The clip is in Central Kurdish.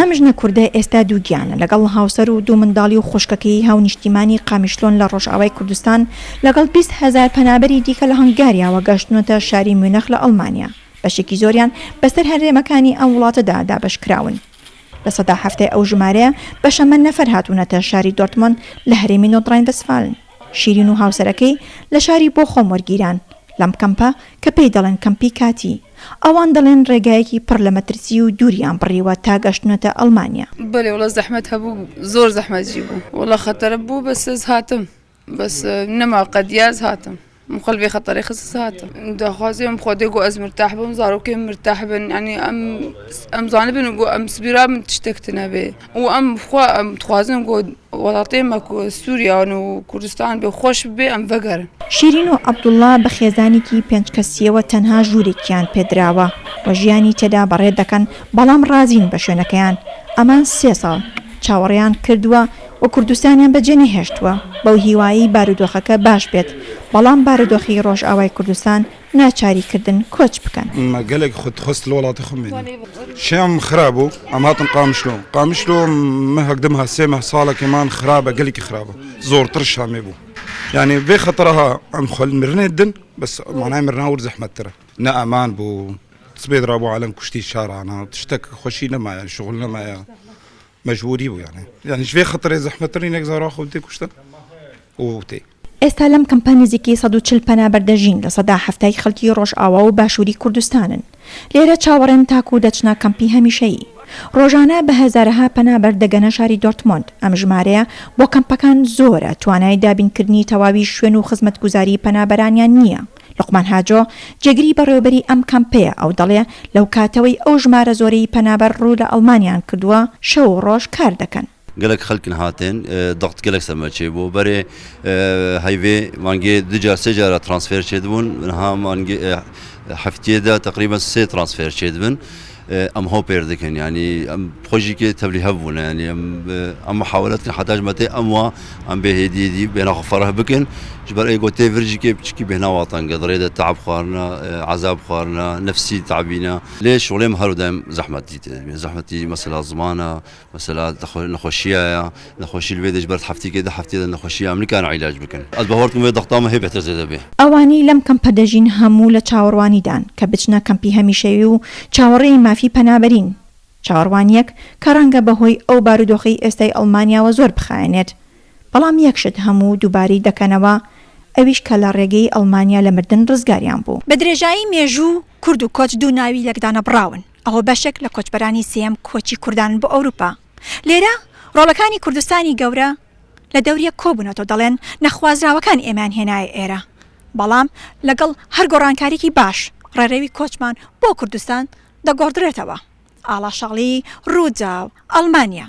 ئەم ژنە کوردە ئێستا دووگیانە لەگەڵ هاوسەر و دوو منداڵی و خوشکەکەی هاونیشتیمانی قامیشلۆن لە ڕۆژئاوای کوردستان لەگەڵ 20,000 پەنابەری دیکە لە هەنگاریاوە گەشتنەوە شاری میونخ لە ئەڵمانیا. بەشێکی زۆریان بەسەر هەرێمەکانی ئەم وڵاتەدا دابەشکراون. لە سەدا هەفتەی ئەو ژمارەیە بەشەمە نەفەر هاتوونەتە شاری دۆرتمۆند لە هەرێمی نۆتڕاین وەستفالن. شیرین و هاوسەرەکەی لە شاری بۆ خۆم وەرگیران لەم کەمپە کە پێی دەڵێن کەمپی کاتی. ئەوان دەڵێن ڕێگایەکی پڕ لە مەترسی و دووریان بڕیوە تا گەشتنەتە ئەڵمانیا. بەڵێ وڵە زەحمەت هەبوو، زۆر زەحمەتجی بوو، وڵە خەتەرە بوو، بەس هاتم، بەس نەما قەدیاز هاتم. مخلبي خطري خصص هاتم دخوازيهم خوديقو از مرتاح بهم زاروكي مرتاح بن يعني ام زانبن ام سبيرا من تشتكتنا به وام خوا ام تخوازن قو ولاطين ماكو سوريا وكردستان بخوش به ام فقر شیرین و عەبدوڵڵا بە خێزانێکی پێنج کەسیەوە تەنها ژوورێکیان پێدراوە و ژیانی تێدا بەڕێ دەکەن بەڵام ڕازین بە شوێنەکەیان. ئەمان 3 ساڵ چاوەڕێیان کردووە و کوردستانیان بەجێ نەهێشتووە بەو هیوایی بارودۆخەکە باش بێت، بەڵام بارودۆخی ڕۆژئاوای کوردستان ناچاریکردن کۆچ بکەن. گەلێک خۆست لە وڵاتی خۆم شێم خراپبوو ئەم هاتم قامیشلۆ هەکدم هەسێمە ساڵێکمان خراپە گەلێکی خراپە زۆرتر شامێ بوو. يعني بێ خەتەرەها ئەم خۆل مرنێ دن بەس مانای مرناور زەحمەتترە نە ئەمان بوو سبێ درابوو عالم کوشتی شارانە تشتێک خۆشی نەمایە شغل نەمایە مەجبوری بوو يعني شوێ خەتەرێ زەحمەتتری نەکزارا خۆ تێ کوشتە و تێ. ئێستا لەم کەمپە نزیکی 140 پەنابەر دەژین لە سەدا هەفتەی خەڵکی ڕۆژئاوا و باشووری کوردستانن. لێرە چاوەڕێن تاکو دەچنە کەمپی هەمیشەیی. ڕۆژانە بە هەزارەها پەنابەر دەگەنە شاری دۆرتمۆند. ئەم ژمارەیە بۆ کەمپەکان زۆرە، توانای دابینکردنی تەواوی شوێن و خزمەتگوزاری پەنابەرانیان نییە. لوقمان هاجۆ جێگری بەڕێوەبەری ئەم کەمپەیە ئەو دەڵێ لەو کاتەوەی ئەو ژمارە زۆرەی پەنابەر ڕوو لە ئەڵمانیان کردووە شەو و ڕۆژ کار دەکەن. قالك خلق هاتين ضغط قالك سمعتي بو بري هايفي مانجي دجار سجارة ترانسفير شدبون منها مانجي حفتيه ده تقريبا 3 ترانسفير شدبن ام هو بيردكن يعني ام بروجي كي تبلي هبونا يعني ام محاولات حتاج متى اموا ام بهدي دي بين غفره بكن جبر اي قوتي فرجي كي بتشكي بهنا وطن قدريده تعب خارنا عذاب خارنا نفسي تعبينا ليش ولي مهرو دايم زحمتي مثلا زمانه مثلا نخوشيه نخوشي البيت جبرت حفتي كده حفتي نخوشيه من كان علاج بكن البهورتكم ضغطامه هي بتزيد به ئەوانی لەم کەمپە دەژین هەموو لە چاوەڕوانیدان کە بچنە کەمپی هەمیشەیی و چاوەڕێی مافی پەنابەرین. چاوەڕوانیەک کە ڕەنگە بەهۆی ئەو بارودۆخی ئێستای ئەڵمانیاوە زۆر بخایەنێت، بەڵام یەکشت هەموو دووباری دەکەنەوە ئەویش کە لە ڕێگەی ئەڵمانیا لە مردن ڕزگاریان بوو. بە درێژایی مێژوو کورد و کۆچ دوو ناوی لەکدانە بڕاون. ئەوە بەشێک لە کۆچبەرانی سێم کۆچی کوردان بۆ ئەوروپا. لێرە ڕۆڵەکانی کوردستانی گەورە لە دەوریە کۆبوونەوە دەڵێن نەخوازراوەکان ئێمان هێنایە ئێرە، بەڵام لەگەڵ هەر گۆڕانکاریکی باش ڕێڕێوی کۆچمان بۆ کوردستان دەگۆڕدرێتەوە. ئاڵا شەڵی ڕووجاو ئەڵمانیا.